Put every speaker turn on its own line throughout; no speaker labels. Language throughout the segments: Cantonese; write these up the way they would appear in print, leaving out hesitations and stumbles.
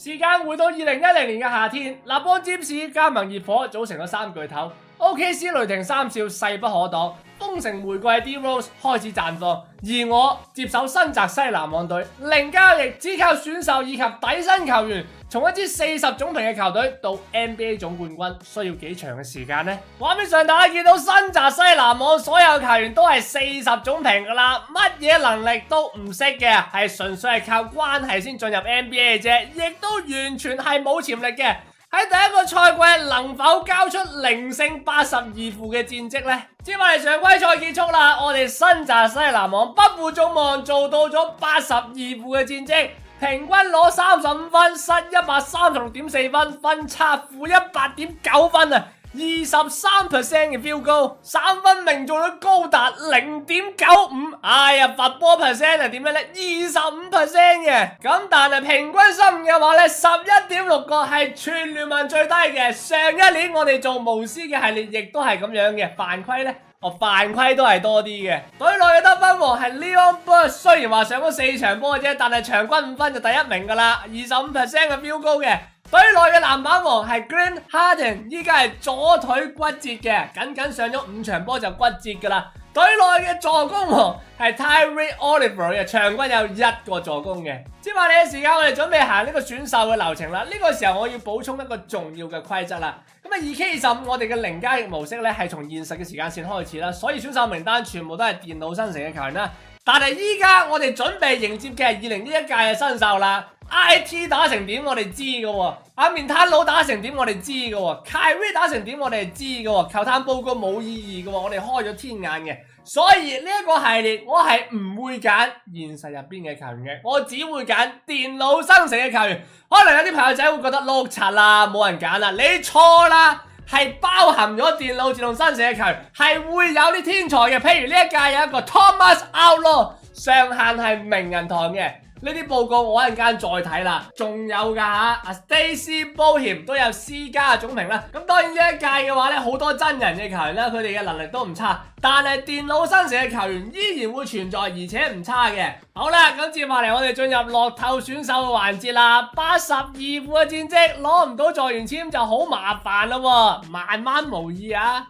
時間回到2010年嘅夏天，立邦占士加盟熱火組成咗三巨頭 ，OKC 雷霆三少勢不可擋，豐城玫瑰 D Rose 開始綻放，而我接手新澤西籃網隊，零交易，只靠選秀以及底薪球員，從一支40總評嘅球隊到 NBA 總冠軍，需要幾長嘅時間呢？畫面上大家見到新澤西籃網所有球員都係40總評噶啦，乜嘢能力都唔識嘅，係純粹係靠關係先進入 NBA 嘅啫，亦都完全係冇潛力嘅。喺第一個賽季能否交出0勝82負嘅戰績呢？接下嚟常規賽結束啦，我哋新澤西籃網不負眾望，做到咗82負嘅戰績，平均攞35分，失136.4分，分差負100.9分啊！23% 嘅 field goal， 三分命中率高達 0.95， 哎呀，罰波 percent 係點樣呢？ 25% 嘅，咁但係平均失誤嘅話呢 11.6 個係全聯盟最低嘅。上一年我哋做巫師嘅系列亦都係咁樣嘅，犯規呢？犯規都係多啲嘅。隊內嘅得分王係 Leon Burks， 雖然話上咗4場波啫，但係場均5分就第一名噶啦，25% 嘅 field goal嘅。隊內嘅籃板王係 Grant Harden， 依家係左腿骨折嘅，僅上咗5場波就骨折噶啦。隊內嘅助攻王係 Tyrese Oliver 嘅，場均有1個助攻嘅。接下嚟嘅時間，我哋準備行呢個選秀嘅流程啦。呢個時候我要補充一個重要嘅規則啦。咁啊 2K25 我哋嘅零交易模式咧係從現實嘅時間線開始啦，所以選秀名單全部都係電腦生成嘅球員啦。但係依家我哋準備迎接嘅係2021屆嘅新秀啦。IT 打成點我哋知嘅喎，阿面癱佬打成點我哋知嘅喎，Kyrie 打成點我哋知嘅喎，球探報告冇意義嘅喎，我哋開咗天眼嘅，所以呢一個系列我係唔會揀現實入邊嘅球員嘅，我只會揀電腦生成嘅球員。可能有啲朋友仔會覺得碌柒啦，冇人揀啦，你錯啦，係包含咗電腦自動生成嘅球員，係會有啲天才嘅，譬如呢一屆有一個 Thomas Outlaw， 上限係名人堂嘅。呢啲報告我一陣間再睇啦，仲有噶吓，Stacey Boeheim 都有 C 加嘅總評啦。咁當然呢一屆嘅話咧，好多真人嘅球員啦，佢哋嘅能力都唔差，但係電腦生成嘅球員依然會存在，而且唔差嘅。好啦，咁接下嚟我哋進入樂透選秀嘅環節啦。82負嘅戰績攞唔到狀元簽就好麻煩啦，慢慢模擬啊。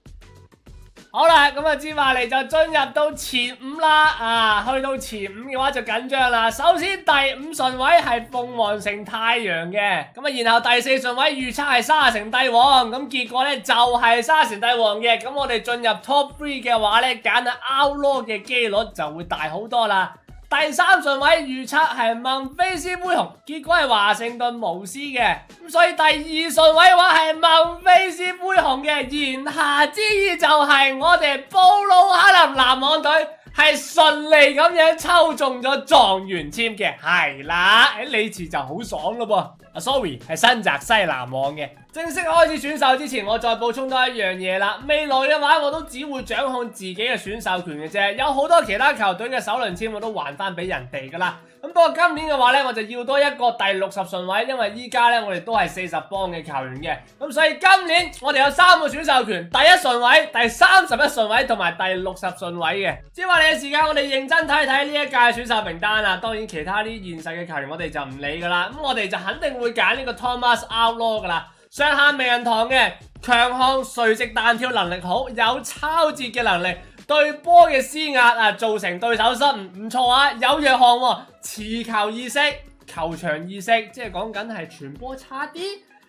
好啦，咁啊接下嚟就進入到前5啦，去到前5嘅話就緊張啦。首先第5順位係鳳凰城太陽嘅，咁啊然後第4順位預測係沙城帝王，咁結果咧就係沙城帝王嘅。咁我哋進入 Top 3嘅話咧，揀啊 Outlaw 嘅機率就會大好多啦。第3順位預測係孟菲斯灰熊，結果係華盛頓巫師嘅，咁所以第2順位嘅話係孟菲斯灰熊嘅。言下之意就係我哋布魯克林籃網隊係順利咁樣抽中咗狀元簽嘅，係啦，喺呢次就好爽咯噃。sorry 係新澤西籃網嘅。正式開始選秀之前，我再補充多一樣嘢啦。未來嘅話，我都只會掌控自己嘅選秀權嘅啫，有好多其他球隊嘅首輪簽我都還翻俾人哋噶啦。咁不過今年嘅話咧，我就要多一個第60順位，因為依家咧我哋都係40幫嘅球員嘅，咁所以今年我哋有3個選秀權，第1順位、第31順位同埋第60順位嘅。接下嚟嘅時間，我哋認真睇睇呢一屆選秀名單啦。當然其他啲現實嘅球員我哋就唔理噶啦，咁我哋就肯定會揀呢個 Thomas Outlaw 噶啦。上限名人堂嘅，強項垂直彈跳能力好，有抄截嘅能力，對波嘅施壓造成對手失誤，唔錯啊，有弱項持球意識、球場意識，即係講緊係傳波差啲。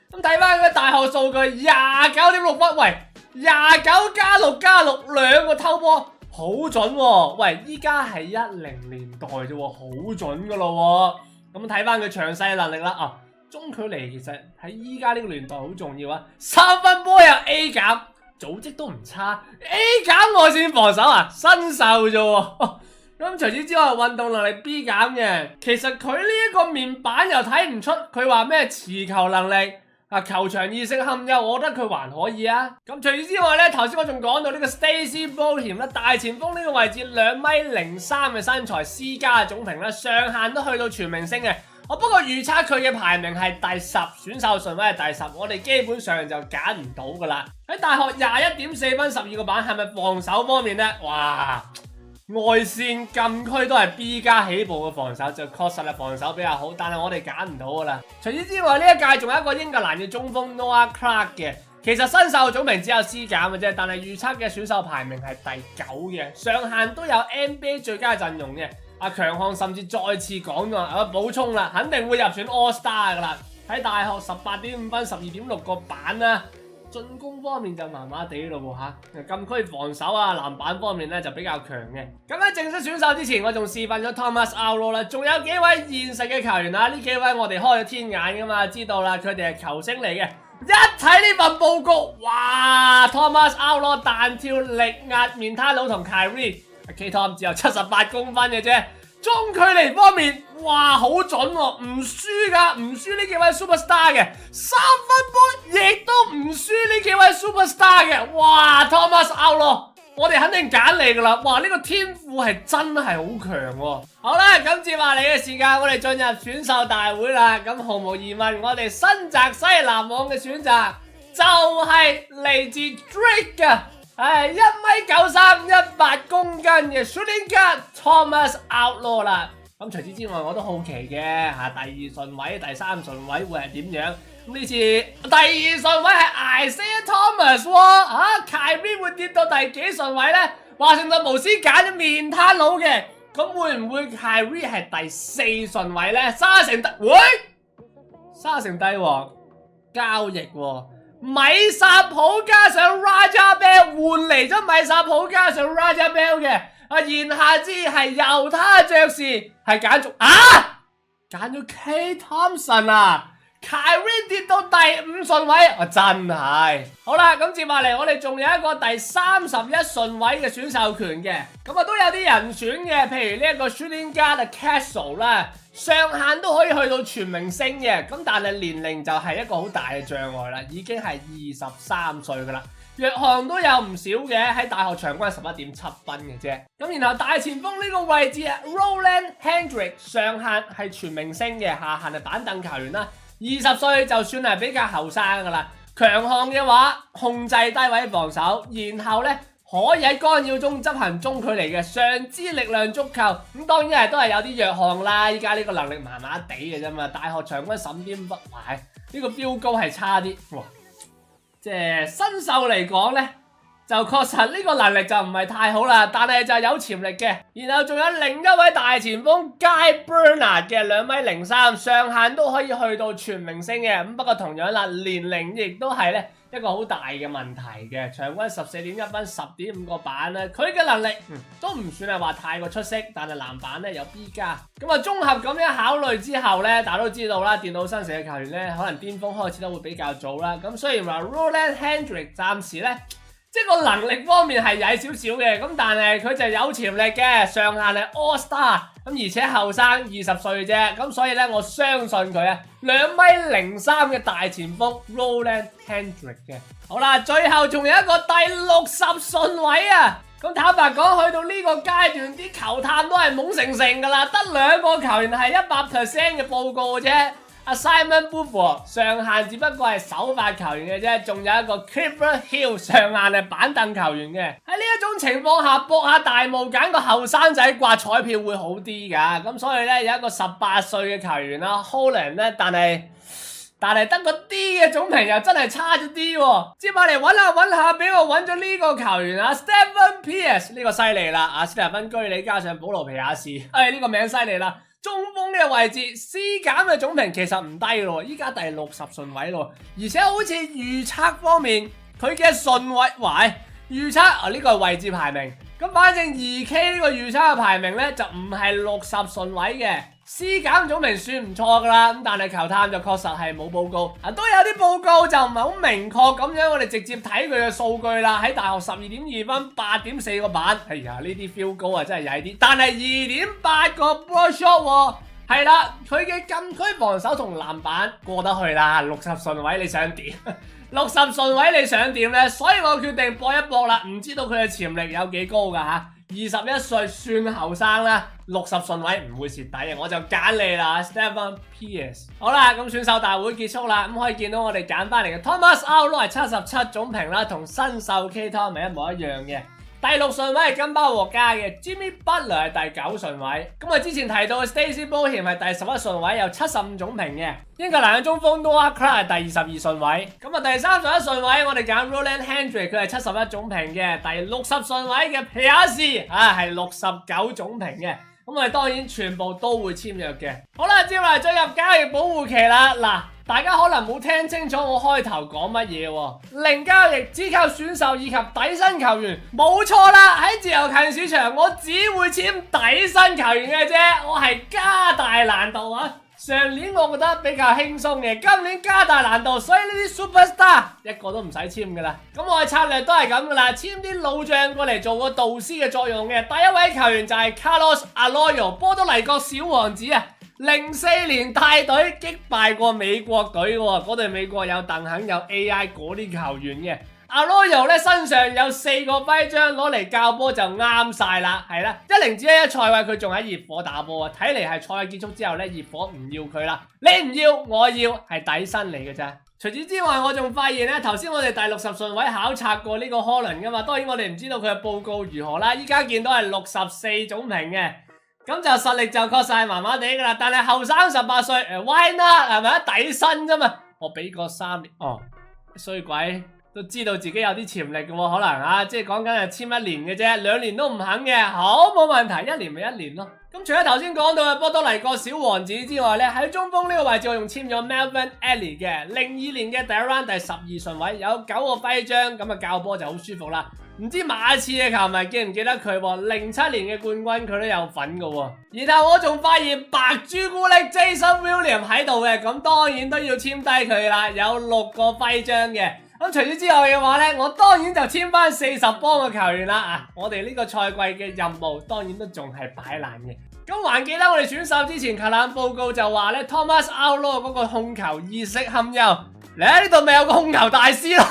咁睇翻佢嘅大學數據，29.6分，喂，29+6+6兩個偷波，好準喎。喂，依家係10年代啫喎，好準噶咯。咁睇翻佢詳細嘅能力啦，中距離其實喺依家呢個年代好重要啊！3分波有 A 減，組織都唔差。A 減外線防守新秀啫喎。咁除此之外，運動能力 B 減嘅。其實佢呢一個面板又睇唔出佢話咩持球能力球場意識堪憂，我覺得佢還可以啊。咁除此之外咧，頭先我仲講到呢個 Stacey Boeheim 啦，大前鋒呢個位置2.03米嘅身材 C 加嘅總評啦，上限都去到全明星嘅。不過預測佢嘅排名係第10，選秀順位係第10，我哋基本上就揀唔到噶啦。喺大學21.4分，12個板，係咪防守方面呢？哇，外線禁區都係 B 加起步嘅防守，就確實係防守比較好，但係我哋揀唔到噶啦。除此之外，呢一屆仲有一個英格蘭嘅中鋒 Noah Clark 嘅，其實新秀總評只有 C 減嘅啫，但係預測嘅選秀排名係第9嘅，上限都有 NBA 最佳陣容嘅。阿強項甚至再次講咗，補充啦，肯定會入選 All Star 噶啦。喺大學18.5分，12.6個板啦。進攻方面就麻麻地咯喎嚇，禁區防守啊、籃板方面咧就比較強嘅。咁喺正式選秀之前，我仲示範咗 Thomas Outlaw 啦，仲有幾位現實嘅球員啊，呢幾位我哋開咗天眼噶嘛，知道啦，佢哋係球星嚟嘅。一睇呢份報告，哇 ！Thomas Outlaw 彈跳力壓面癱佬同 Kyrie，K Tom 只有78公分嘅啫。中距離方面，哇，好準喎，唔輸噶，唔輸呢幾位 superstar 嘅，三分波亦都唔輸呢幾位 superstar 嘅，哇 ，Thomas Outlaw，我哋肯定揀你噶啦，哇，呢個天賦係真係好強喎。好啦，咁接下嚟嘅時間，我哋進入選秀大會啦，咁毫無疑問，我哋新澤西籃網嘅選擇就係嚟自 Drake 嘅。係1.93米、100公斤嘅 shooting guard Thomas Outlaw 啦。咁除此之外，我都好奇嘅嚇，第2順位、第3順位會係點樣？咁呢次第2順位係 Isaiah Thomas 喎，Kyrie 會跌到第幾順位咧？華盛頓巫師揀咗面癱佬嘅，咁會唔會 Kyrie 係第4順位咧？沙城帝王交易喎。米薩普加上 Raja Bell 換嚟咗米薩普加上 Raja Bell 嘅，言下之意係猶他爵士係揀咗 K Thompson 啊 ，Kyrie 跌到第5順位，真係好啦。咁接下嚟我哋仲有一個第31順位嘅選秀權嘅，咁都有啲人選嘅，譬如呢一個 shooting guard Castle 啦。上限都可以去到全明星嘅，咁但係年齡就係一個好大嘅障礙啦，已經係23歲噶啦。弱項都有唔少嘅，喺大學場均11.7分嘅啫。咁然後大前鋒呢個位置啊 ，Roland Hendrick 上限係全明星嘅，下限係板凳球員啦。20歲就算係比較後生噶啦。強項嘅話，控制低位防守，然後咧。可以喺干擾中執行中距離嘅上肢力量足球，咁當然都係有啲弱項啦。依家呢個能力麻麻地嘅啫嘛，大學場均15.8分，呢個標高係差啲。哇，即係新秀嚟講咧，就確實呢個能力就唔係太好啦，但係就有潛力嘅。然後仲有另一位大前鋒 Guy Bernard 嘅2.03米，上限都可以去到全明星嘅。咁不過同樣啦，年齡亦都係咧。一個好大嘅問題嘅，場均14.1分，10.5個板啦。佢嘅能力都唔算係話太過出色，但係籃板咧有 B 加。咁啊，綜合咁樣考慮之後咧，大家都知道啦，電腦新城嘅球員咧，可能巔峰開始得會比較早啦。咁雖然話 Roland Hendrick 暫時咧，即係個能力方面係曳少少嘅，咁但係佢就有潛力嘅，上限係 All Star。咁而且後生20歲啫，咁所以咧我相信佢啊，2.03米嘅大前鋒 Roland Hendrick 嘅。好啦，最後仲有一個第60順位啊！咁坦白講，去到呢個階段，啲球探都係懵成成噶啦，得2個球員係100% 嘅報告啫。阿 Simon Buford 上限只不過係首發球員嘅啫，仲有一個 Clifford Hill 上限係板凳球員嘅。喺呢一種情況下，搏下大霧揀個後生仔掛彩票會好啲噶。咁所以咧有一個18歲嘅球員啦 Holland 咧，但係得個 D 嘅總評又真係差咗啲喎。接下嚟揾下，俾我揾咗呢個球員啊 Stephen Pierce 呢個犀利啦，阿斯蒂芬居里加上保羅皮亞士，呢個名犀利啦。中鋒呢個位置 C 減嘅總評其實唔低咯，依家第60順位咯，而且好似預測方面佢嘅順位，預測呢個係位置排名，咁反正 2K 呢個預測嘅排名咧就唔係60順位嘅。C 減總評算唔錯噶啦，咁但係球探就確實係冇報告，都有啲報告就唔係好明確咁樣，我哋直接睇佢嘅數據啦。喺大學12.2分，8.4個板，哎呀呢啲 feel 高啊真係曳啲，但係2.8個 block shot 係啦，佢嘅禁區防守同籃板過得去啦。60順位你想點？60順位你想點呢？所以我決定搏一搏啦，唔知道佢嘅潛力有幾高噶吓。21歲算後生啦，60順位唔會蝕底嘅，我就揀你啦 Stephen Pierce。好啦，咁選秀大會結束啦，咁可以見到我哋揀翻嚟嘅 Thomas Outlaw 係77總評啦，同新秀 K Tom 係一模一樣嘅。第6順位係金包獲加嘅 Jimmy Butler 係第9順位。咁啊之前提到嘅 Stacey Bohem 係第11順位，有75總評嘅。英格蘭嘅中鋒 Noah Clark 係第22順位。咁啊第31順位我哋揀 Roland Hendrick 佢係71總評嘅。第60順位嘅皮亞士係69總評嘅。咁我哋當然全部都會簽約嘅。好啦，接落嚟進入交易保護期啦。嗱，大家可能冇聽清楚我開頭講乜嘢喎？零交易，只靠選手以及底薪球員，冇錯啦。喺自由球員市場，我只會簽底薪球員嘅啫。我係加大難度啊！上年我覺得比較輕鬆嘅，今年加大難度，所以呢啲 superstar 一個都唔使簽噶啦。咁我嘅策略都係咁噶啦，簽啲老將過嚟做個導師嘅作用嘅。第一位球員就係 Carlos Arroyo， 波多黎各小王子啊，04年帶隊擊敗過美國隊喎，嗰隊美國有鄧肯有 AI 嗰啲球員嘅。Arroyo 咧身上有4個徽章，攞嚟教波就啱晒啦，係啦，10-11賽季佢仲喺熱火打波啊，睇嚟係賽季結束之後咧，熱火唔要佢啦，你唔要我要，係底薪嚟嘅咋。除此之外，我仲發現咧，頭先我哋第60順位考察過呢個科倫噶嘛，當然我哋唔知道佢嘅報告如何啦，依家見到係64總評嘅，咁就實力就確實係麻麻地噶啦，但係後生18歲，why not 係咪啊？底薪啫嘛，我俾個3年，衰鬼。都知道自己有啲潛力嘅喎，可能啊，即係講緊係簽1年嘅啫，2年都唔肯嘅，好冇問題，1年咪1年咯。咁除咗頭先講到嘅波多黎各小王子之外咧，喺中鋒呢個位置我仲簽咗 Melvin Ely 嘅，02年嘅第一 round 第12順位，有9個徽章，咁啊教波就好舒服啦。唔知馬刺嘅球迷記唔記得佢喎？07年嘅冠軍佢都有份嘅喎。然後我仲發現白朱古力 Jason Williams 喺度嘅，咁當然都要簽低佢啦，有6個徽章嘅。咁除此之外嘅話咧，我當然就簽翻40幫嘅球員啦啊！我哋呢個賽季嘅任務當然都仲係擺爛嘅。咁還記得我哋選秀之前球探報告就話咧 ，Thomas Outlaw 嗰個控球意識堪憂。你喺呢度咪有個控球大師咯？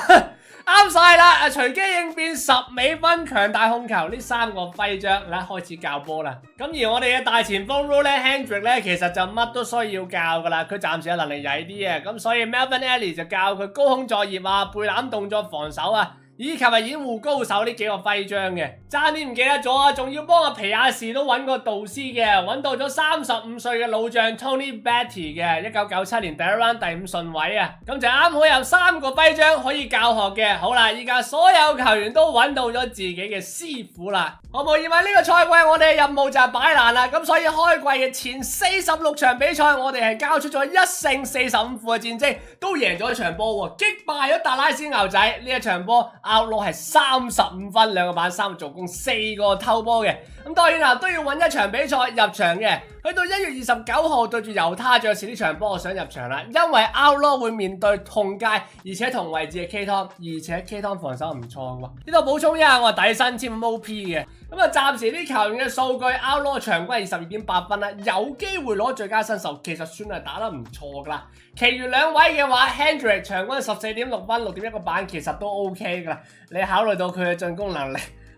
啱晒啦！隨機應變10美分，強大控球呢3個徽章，嗱開始教波啦。咁而我哋嘅大前鋒 Roland Hendrick 咧，其實就乜都需要教噶啦，佢暫時有能力曳啲嘅，咁所以 Melvin Ely 就教佢高空作業啊、背籃動作、防守啊，以及係掩護高手呢幾個徽章嘅。差啲唔記得咗啊，仲要幫阿皮亞士都揾個導師嘅，揾到咗35歲嘅老將 Tony Batty 嘅，1997年第一 round 第5順位啊，咁就啱好有3個徽章可以教學嘅。好啦，依家所有球員都揾到咗自己嘅師傅啦。毫無疑問呢個賽季我哋嘅任務就係擺爛啦，咁所以開季嘅前46場比賽我哋係交出咗1勝45負嘅戰績，都贏咗一場波喎，擊敗咗達拉斯牛仔。呢一場波 Outlaw 係35分2個板3個助攻4個偷波嘅。咁當然啦，都要揾一場比賽入場嘅。去到1月29號對住猶他爵士呢場波，我想入場啦，因為 Outlaw 會面對同屆而且同位置嘅 K Tom， 而且 K Tom 防守唔錯喎。呢度補充一下，我係底薪簽 OP 嘅。咁啊，暫時啲球員嘅數據 ，Outlaw 場均22.8分啦，有機會攞最佳新秀，其實算係打得唔錯噶啦。其餘2位嘅話 ，Hendrick 場均14.6分，6.1個板，其實都 OK 噶啦。你考慮到佢嘅進攻能力。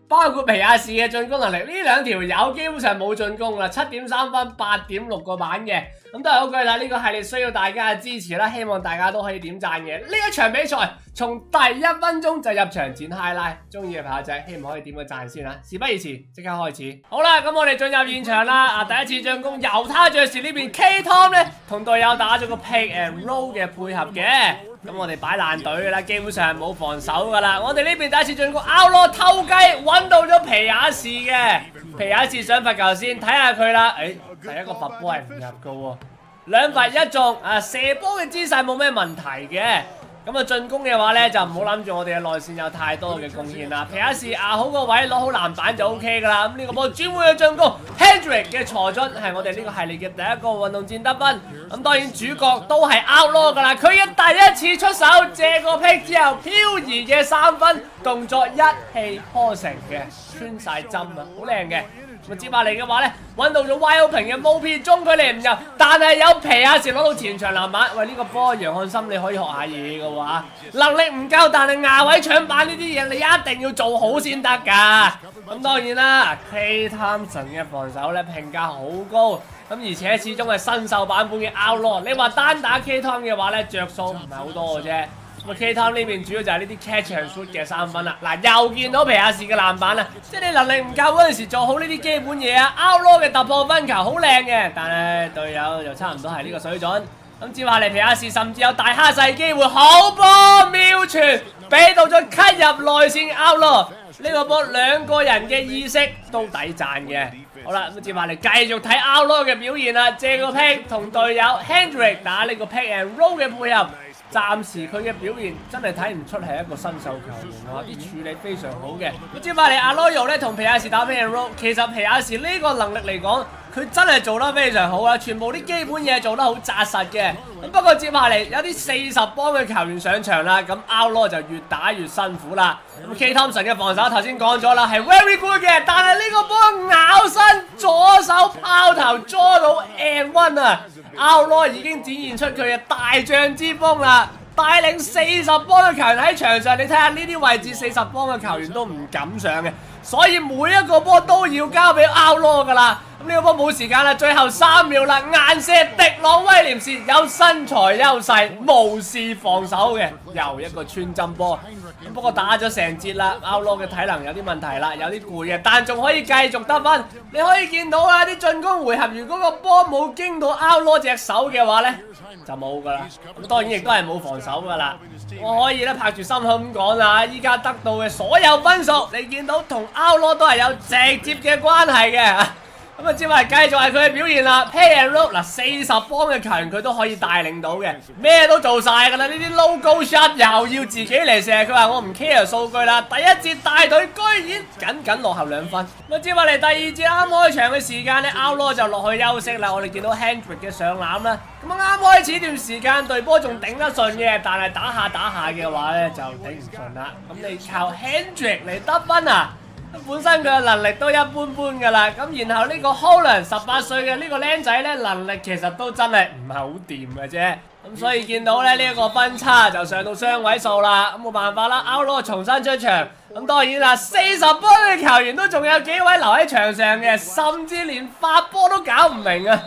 包括皮亞士嘅進攻能力，呢2條友基本上冇進攻啦，7.3分，8.6個板嘅，咁都係嗰句啦，呢個系列需要大家嘅支持啦，希望大家都可以點讚嘅。呢一場比賽從第1分鐘就入場展 highlight， 中意嘅朋友仔希望可以點個讚先啦。事不宜遲，即刻開始。好啦，咁我哋進入現場啦，第一次進攻猶他爵士呢邊 K Tom 咧同隊友打咗個 pick and roll 嘅配合嘅。咁我哋擺爛隊噶啦，基本上係冇防守噶啦。我哋呢邊第一次進攻 Outlaw 偷雞，揾到咗皮亞士嘅。皮亞士想罰球先，睇下佢啦。第一個罰波係唔入噶喎，2罰1中。射波嘅姿勢冇咩問題嘅。咁啊進攻嘅話咧，就唔好諗住我哋嘅內線有太多嘅貢獻啦。皮亞士壓好個位，攞好籃板就 OK 噶啦。咁呢個波轉換嘅進攻 ，Hendrick 嘅鋤樽係我哋呢個系列嘅第一個運動戰得分。咁當然主角都係 Outlaw 噶啦，佢嘅第一次出手借個 pick 之後，漂移嘅3分動作一氣呵成嘅，穿晒針啊，好靚嘅。咁接下嚟嘅話咧，揾到咗 wide open 嘅 Mopi 中距離唔入，但係有皮亞士攞到前場籃板。喂，呢個波楊漢森你可以學下嘢嘅喎，能力唔夠，但係牙位搶板呢啲嘢你一定要做好先得㗎。咁當然啦 ，Klay Thompson 嘅防守咧評價好高，咁而且始終係新秀版本嘅 Outlaw， 你話單打 K Tom 嘅話咧着數唔係好多嘅啫。咁 K-Town 呢邊主要就係呢啲 catch and shoot 嘅3分啦。嗱，又見到皮亞士嘅籃板啦，即係你能力唔夠嗰陣時做好呢啲基本嘢啊 ，Outlaw 嘅突破分球好靚嘅，但係隊友就差唔多係呢個水準。咁接下嚟皮亞士甚至有大蝦細機會，好波妙傳，俾到咗 cut 入內線 Outlaw。呢個波2個人嘅意識都抵讚嘅。好啦，咁接下嚟繼續睇 Outlaw 嘅表現啦，借個 pick 同隊友 Hendrick 打呢個 pick and roll 嘅配合。暫時佢嘅表現真係睇唔出係一個新秀球員喎，啲處理非常好嘅。咁接翻嚟阿羅尤咧同皮亞士打 pick and roll， 其實皮亞士呢個能力嚟講，佢真係做得非常好啦，全部啲基本嘢做得好紮實嘅。咁不過接下嚟有啲40幫嘅球員上場啦，咁 Outlaw 就越打越辛苦啦。咁 K Thompson 嘅防守頭先講咗啦，係 very good 嘅，但係呢個波咬身左手拋頭捉到 and one 啊 ！Outlaw 已經展現出佢嘅大將之風啦。帶領40幫嘅球員喺場上，你睇下呢啲位置40幫嘅球員都唔敢上嘅，所以每一個波都要交俾 Outlaw 噶啦。咁呢個波冇時間啦，最後3秒啦，硬射迪朗威廉士有身材優勢，無視防守嘅，又一個穿針波。不過打咗成節啦 ，Outlaw 嘅體能有啲問題啦，有啲攰嘅，但仲可以繼續得分。你可以見到啊，啲進攻回合如果個波冇經到 Outlaw 隻手嘅話呢，就冇噶啦。咁當然亦都係冇防守噶啦。我可以咧拍住心口咁講啦，依家得到嘅所有分數，你見到同 Outlaw 都係有直接嘅關係嘅。咁啊，接埋繼續係佢嘅表現啦 ，Pick and roll 嗱，40幫嘅球員佢都可以帶領到嘅，咩都做晒噶啦。呢啲 logo shot 又要自己嚟射，佢話我唔 care 數據啦。第一節大隊居然僅落後2分。咁接埋嚟第二節啱開場嘅時間咧 ，Outlaw 就落去休息啦。我哋見到 Hendrick 嘅上籃啦。咁啱開始段時間隊波仲頂得順嘅，但係打下嘅話咧就頂唔順啦。咁你靠 Hendrick 嚟得分啊？本身佢嘅能力都一般般噶啦，咁然後呢個 Holland 18歲嘅呢個僆仔咧，能力其實都真係唔係好掂嘅啫，咁所以見到咧呢一個分差就上到雙位數啦，咁冇辦法啦 ，Outlaw 重新出場，咁當然啦，40幫嘅球員都仲有幾位留喺場上嘅，甚至連發波都搞唔明啊，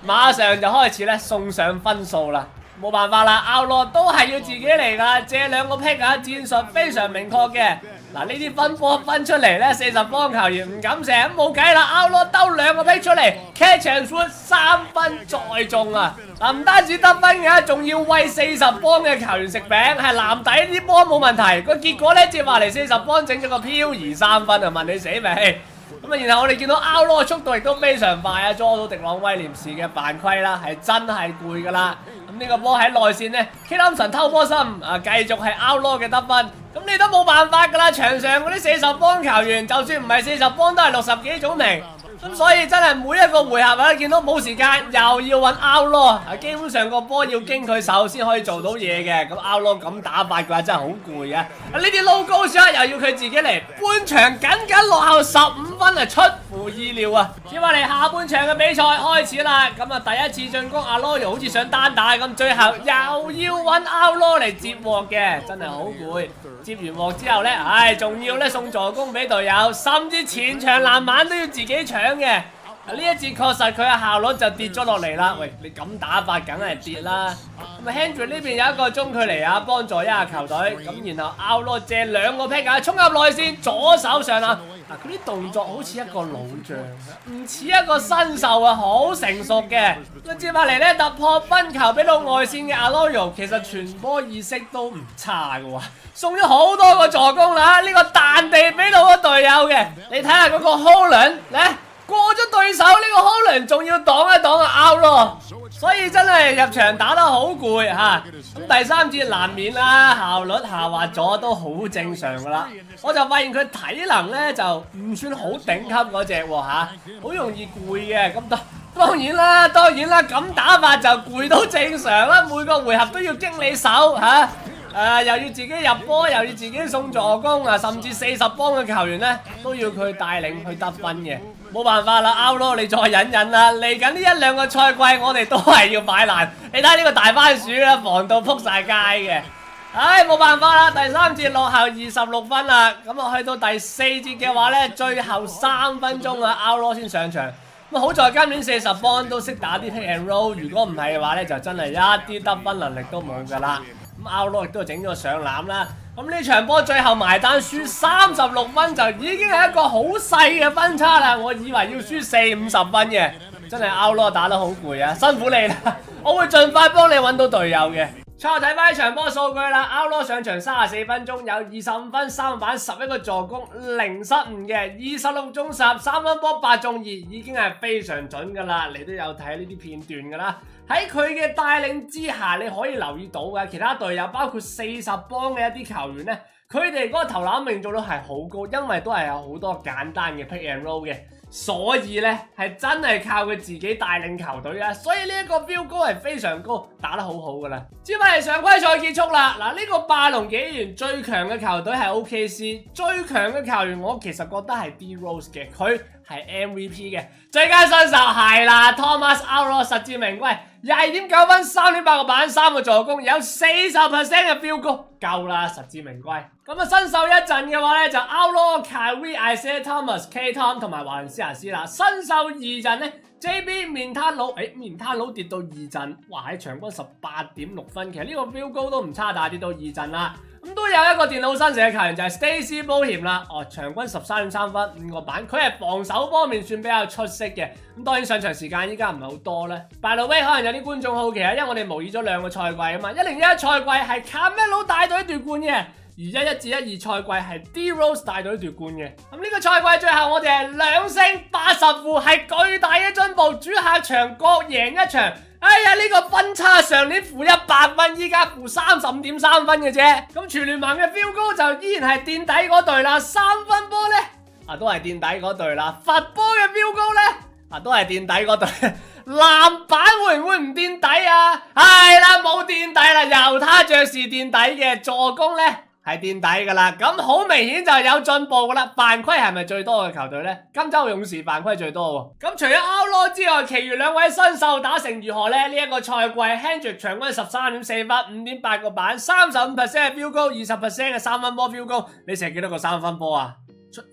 馬上就開始咧送上分數啦。冇辦法啦 ，Outlaw 都係要自己嚟噶，借2個 pick 啊，戰術非常明確嘅。嗱，呢啲分波分出嚟咧，40幫球員唔敢射，咁冇計啦 ，Outlaw 兜2個 pick 出嚟 ，catch and shoot 3分再中啊！嗱，唔單止得分嘅，仲要為40幫嘅球員食餅，係籃底啲波冇問題。個結果咧，接埋嚟40幫整咗個漂移3分啊！問你死未？咁啊，然後我哋見到 Outlaw 嘅速度亦都非常快啊，捉到迪朗威廉士嘅犯規啦，係真係攰噶啦。咁呢個波喺內線呢 K Thompson 偷波心啊，繼續係 Outlaw 嘅得分。咁你都冇辦法噶啦，場上嗰啲40幫球員，就算唔係40幫都係60幾種名。咁所以真係每一個回合啊，見到冇時間又要揾 Outlaw，基本上個波要經佢手先可以做到嘢嘅。咁 Outlaw 咁打法嘅話真係好攰啊！呢啲 logo shot 又要佢自己嚟，半場僅落後15分啊，出乎意料啊！接翻嚟下半場嘅比賽開始啦，咁啊第一次進攻阿 Loyo 好似想單打咁，最後又要揾 Outlaw 嚟接鑊嘅，真係好攰。接完鑊之後呢，仲要送助攻俾隊友，甚至前場籃板都要自己搶嘅。呢一節確實佢嘅效率就跌咗落嚟啦。喂，你咁打法梗係跌啦。咁啊 Hendrick 呢邊有一個中距離啊，幫助一下球隊。咁然後 Outlaw 借2個 pick 啊，衝入內線，左手上籃。佢啲動作好似一個老將，唔似一個新秀啊，好成熟嘅。咁接下嚟呢，突破分球俾到外線嘅 Arroyo， 其實傳波意識都唔差嘅喎，送咗好多個助攻啦。呢個彈地俾到個隊友嘅，你睇下嗰個 Holland 咧。過咗對手呢個 Holland 仲要擋一擋就 out 咯，所以真係入場打得好攰嚇。咁第3節難免啦，效率下滑咗都好正常噶啦。我就發現佢體能咧就唔算好頂級嗰隻喎嚇，好容易攰嘅。咁當然啦，咁打法就攰到正常啦。每個回合都要經你手嚇。又要自己入波，又要自己送助攻啊！甚至40幫嘅球員呢，都要佢帶領去得分嘅，冇辦法啦 ，Outlaw 你再忍忍啦！嚟緊呢1-2個賽季，我哋都係要擺爛。你睇呢個大番薯啦，防到撲晒街嘅，冇辦法啦！第3節落後26分啦，咁啊去到第4節嘅話呢，最後3分鐘啊 ，Outlaw 先上場。咁好在今年40幫都識打啲 pick and roll， 如果唔係嘅話呢，就真係一啲得分能力都冇噶啦。咁 Outlaw 亦都整咗個上籃啦。咁呢場波最後埋單輸36分就已經係一個好細嘅分差啦。我以為要輸40-50分嘅，真係 Outlaw 打得好攰啊，辛苦你啦！我會盡快幫你揾到隊友嘅。最後睇翻呢場波數據啦 ，Outlaw 上場34分鐘有25分、3個板、11個助攻、0失誤嘅，26中10，3分波8中2，已經係非常準噶啦。你都有睇呢啲片段噶啦。喺佢嘅帶領之下，你可以留意到嘅其他隊友，包括40幫嘅一啲球員呢，佢哋嗰個投籃命中率係好高，因為都係有好多簡單嘅 pick and roll 嘅。所以咧係真係靠佢自己帶領球隊啊，所以呢一個 field goal 係非常高，打得好好噶啦。接翻嚟常規賽結束啦，嗱、這、呢個霸龍紀元最強嘅球隊係 OKC， 最強嘅球員我其實覺得係 D Rose 嘅，佢係 MVP 嘅。最佳新秀係啦 Thomas Outlaw 實至名歸，22.9分、3.8個板、3個助攻，有40% 嘅 field goal，夠啦，實至名歸。咁啊，新秀一陣嘅話咧就 Outlaw、Kyrie、Isaiah Thomas、K-Tom 同埋華倫斯亞斯啦。新秀二陣咧 JB 面癱佬，面癱佬跌到二陣，哇喺場均18.6分，其實呢個 field goal 都唔差，但係跌到二陣啦。咁都有一個電腦新射嘅球員就係 Stacey Bohem 啦，場均13.3分、5個板，佢係防守方面算比較出色嘅。咁當然上場時間依家唔係好多咧。By the way， 可能有啲觀眾好奇啊，因為我哋模擬咗2個賽季啊嘛，10-11賽季係 Carmelo 帶隊奪冠嘅。而11至12賽季係 D Rose 帶隊奪冠嘅，咁呢個賽季最後我哋係2勝80負，係巨大嘅進步，主客場各贏一場。哎呀，呢個分差上年負100分，依家負35.3分嘅啫。咁全聯盟嘅 field goal 就依然係墊底嗰隊啦，三分波咧都係墊底嗰隊啦，罰波嘅 field goal 咧都係墊底嗰隊。籃板會唔會唔墊底啊？係啦，冇墊底啦，猶他爵士墊底嘅，助攻咧係墊底噶啦，咁好明顯就有進步噶啦。犯規係咪最多嘅球隊呢？金州勇士犯規最多喎。咁除咗 Outlaw 之外，其餘兩位新秀打成如何呢？呢一個賽季 Hendrick 場均13.4分、5.8個板、35% 嘅 field goal、20% 嘅三分波 field goal。你射幾多個三分波啊？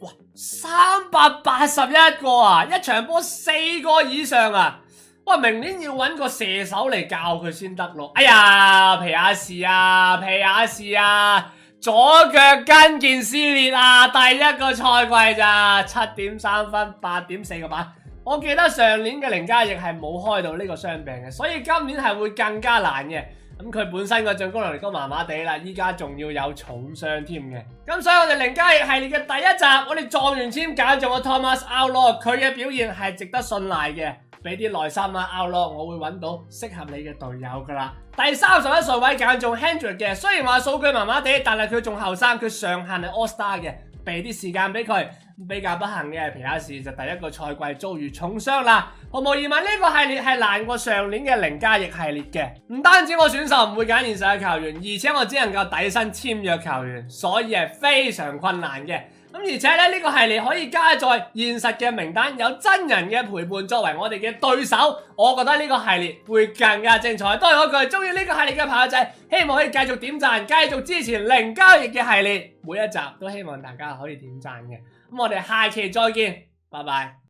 哇，381個啊！一場波4個以上啊！哇，明年要揾個射手嚟教佢先得咯。哎呀，皮亞士啊！左腳跟腱撕裂啊！第一個賽季咋，7.3分、8.4個板。我記得上年嘅凌嘉亦係冇開到呢個傷病嘅，所以今年係會更加難嘅。咁佢本身個進攻能力都麻麻地啦，依家仲要有重傷添嘅。咁所以我哋凌嘉亦系列嘅第一集，我哋狀元籤揀中咗 Thomas Outlaw， 佢嘅表現係值得信賴嘅。俾啲耐心啦 ，Outlaw， 我會揾到適合你嘅隊友噶啦。第31順位揀中 Hendrick 嘅，雖然話數據麻麻地，但係佢仲後生，佢上限係 All Star 嘅，俾啲時間俾佢。比較不幸嘅皮亞士就第一個賽季遭遇重傷啦。毫無疑問呢個系列係難過上年嘅凌嘉亦系列嘅。唔單止我選秀唔會揀現實嘅球員，而且我只能夠底薪簽約球員，所以係非常困難嘅。而且咧呢個系列可以加在現實嘅名單，有真人嘅陪伴作為我哋嘅對手，我覺得呢個系列會更加精彩。多謝嗰句，中意呢個系列嘅朋友仔，希望可以繼續點讚，繼續支持零交易嘅系列，每一集都希望大家可以點讚嘅。咁我哋下期再見，拜拜。